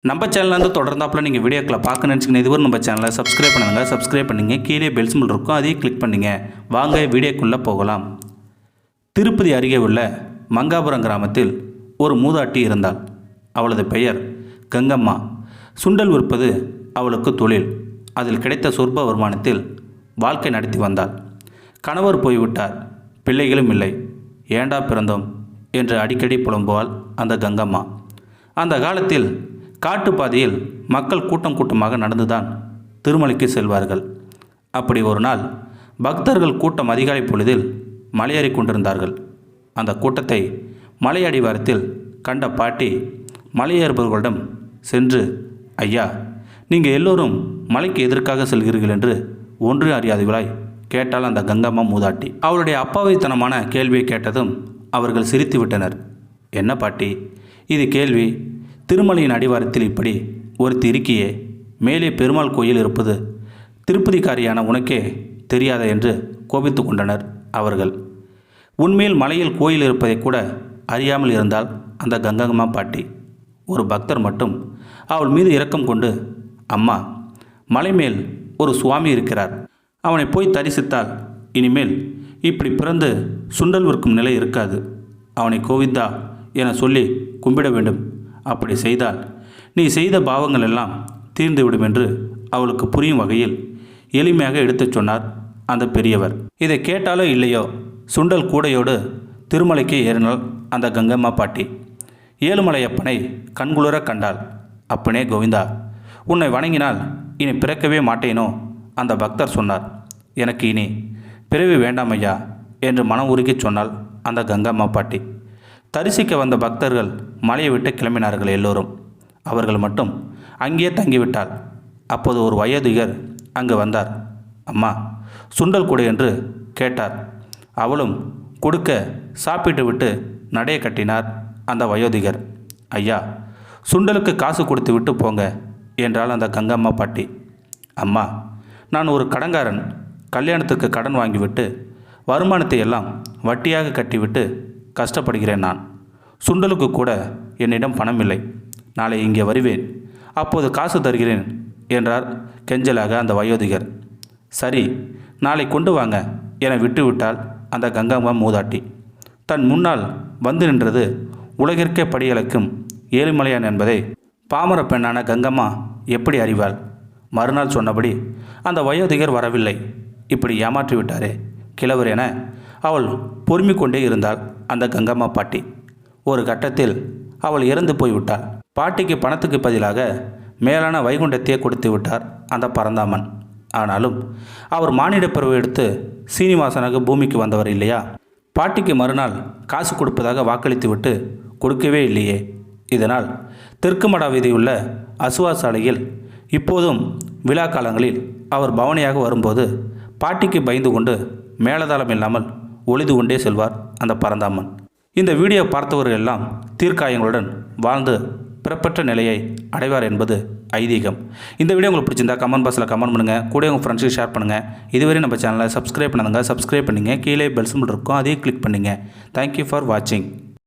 நம்ம சேனல்லேருந்து தொடர்ந்தாப்பில் நீங்கள் வீடியோக்களை பார்க்க நினச்சிங்கன்னா இதுவரை நம்ம சேனலை சப்ஸ்கிரைப் பண்ணுங்கள் கீழே பெல் சிம்பிள் இருக்கும் அதையும் கிளிக் பண்ணுங்கள். வாங்க வீடியோக்குள்ளே போகலாம். திருப்பதி அருகே உள்ள மங்காபுரம் கிராமத்தில் ஒரு மூதாட்டி இருந்தாள். அவளது பெயர் கங்கம்மா. சுண்டல் விற்பது அவளுக்கு தொழில். அதில் கிடைத்த சொற்ப வருமானத்தில் வாழ்க்கை நடத்தி வந்தாள். கணவர் போய்விட்டார், பிள்ளைகளும் இல்லை. ஏண்டா பிறந்தோம் என்று அடிக்கடி புலம்புவாள் அந்த கங்கம்மா. அந்த காலத்தில் காட்டுப்பாதையில் மக்கள் கூட்டம் கூட்டமாக நடந்துதான் திருமலைக்கு செல்வார்கள். அப்படி ஒரு நாள் பக்தர்கள் கூட்டம் அதிகாலை பொழுதில் மலையேறி கொண்டிருந்தார்கள். அந்த கூட்டத்தை மலை அடிவாரத்தில் கண்ட பாட்டி மலையேறுபவர்களிடம் சென்று, ஐயா, நீங்கள் எல்லோரும் மலைக்கு எதற்காக செல்கிறீர்கள் என்று ஒன்று அறியாதவளாய் கேட்டால் அந்த கங்கம்மா மூதாட்டி. அவளுடைய அப்பாவித்தனமான கேள்வியை கேட்டதும் அவர்கள் சிரித்து விட்டனர். என்ன பாட்டி இது கேள்வி? திருமலையின் அடிவாரத்தில் இப்படி ஒருத்தி இருக்கியே, மேலே பெருமாள் கோயில் இருப்பது திருப்பதிக்காரியான உனக்கே தெரியாத என்று கோபித்து கொண்டனர் அவர்கள். உண்மையில் மலையில் கோயில் இருப்பதை கூட அறியாமல் இருந்தால் அந்த கங்கம்மா பாட்டி. ஒரு பக்தர் மட்டும் அவள் மீது இரக்கம் கொண்டு, அம்மா, மலை மேல் ஒரு சுவாமி இருக்கிறார், அவனை போய் தரிசித்தால் இனிமேல் இப்படி பிறந்து சுண்டல் விற்கும் நிலை இருக்காது. அவனை கோவிந்தா என சொல்லி கும்பிட வேண்டும். அப்படி செய்தால் நீ செய்த பாவங்கள் எல்லாம் தீர்ந்துவிடும் என்று அவளுக்கு புரியும் வகையில் எளிமையாக எடுத்துச் சொன்னார் அந்த பெரியவர். இதை கேட்டாலோ இல்லையோ சுண்டல் கூடையோடு திருமலைக்கு ஏறினாள் அந்த கங்கம்மா பாட்டி. ஏழுமலையப்பனை கண்குளிர கண்டாள். அப்பனே கோவிந்தா, உன்னை வணங்கினால் இனி பிறக்கவே மாட்டேனோ? அந்த பக்தர் சொன்னார். எனக்கு இனி பிறவி வேண்டாம் ஐயா என்று மனம் உருகி சொன்னாள் அந்த கங்கம்மா பாட்டி. தரிசிக்க வந்த பக்தர்கள் மலையை விட்டு கிளம்பினார்கள் எல்லோரும். அவர்கள் மட்டும் அங்கேயே தங்கிவிட்டாள். அப்போது ஒரு வயோதிகர் அங்கு வந்தார். அம்மா, சுண்டல் கொடு என்று கேட்டார். அவளும் கொடுக்க சாப்பிட்டு விட்டு நடைய கட்டினார் அந்த வயோதிகர். ஐயா, சுண்டலுக்கு காசு கொடுத்து விட்டு போங்க என்றாள் அந்த கங்கம்மா பாட்டி. அம்மா, நான் ஒரு கடங்காரன். கல்யாணத்துக்கு கடன் வாங்கிவிட்டு வருமானத்தை எல்லாம் வட்டியாக கட்டிவிட்டு கஷ்டப்படுகிறேன் நான். சுண்டலுக்கு கூட என்னிடம் பணம் இல்லை. நாளை இங்கே வருவேன், அப்போது காசு தருகிறேன் என்றார் கெஞ்சலாக அந்த வயோதிகர். சரி, நாளை கொண்டு வாங்க என விட்டுவிட்டால் அந்த கங்கம்மா மூதாட்டி. தன் முன்னால் வந்து நின்றது உலகிற்கே படியளக்கும் ஏழுமலையான் என்பதை பாமர பெண்ணான கங்கம்மா எப்படி அறிவாள்? மறுநாள் சொன்னபடி அந்த வயோதிகர் வரவில்லை. இப்படி ஏமாற்றி விட்டாரே கிழவர் என அவள் பொறுமிக் கொண்டே இருந்தாள் அந்த கங்கம்மா பாட்டி. ஒரு கட்டத்தில் அவள் இறந்து போய்விட்டாள். பாட்டிக்கு பணத்துக்கு பதிலாக மேலான வைகுண்டத்தையே கொடுத்து விட்டார் அந்த பரந்தாமன். ஆனாலும் அவர் மானிட பிறவை எடுத்து சீனிவாசனாக பூமிக்கு வந்தவர் இல்லையா? பாட்டிக்கு மறுநாள் காசு கொடுப்பதாக வாக்களித்து விட்டு கொடுக்கவே இல்லையே. இதனால் தெற்குமடா வீதியுள்ள அசுவா சாலையில் இப்போதும் விழா காலங்களில் அவர் பவனியாக வரும்போது பாட்டிக்கு பயந்து கொண்டு மேலதாளம் இல்லாமல் ஒளிந்து கொண்டே செல்வார் அந்த பரந்தாமன். இந்த வீடியோ பார்த்தவர்கள் எல்லாம் தீர்க்காயங்களுடன் வாழ்ந்து பிறப்பற்ற நிலையை அடைவார் என்பது ஐதீகம். இந்த வீடியோ உங்களுக்கு பிடிச்சிருந்தா கமெண்ட் பாக்ஸில் கமெண்ட் பண்ணுங்கள். கூட உங்கள் ஃப்ரெண்ட்ஸுக்கு ஷேர் பண்ணுங்கள். இதுவரை நம்ம சேனலை சப்ஸ்கிரைப் பண்ணுங்கள். கீழே பெல் சிம்பிள் இருக்கும், அதையும் கிளிக் பண்ணுங்கள். தேங்க்யூ ஃபார் வாட்சிங்.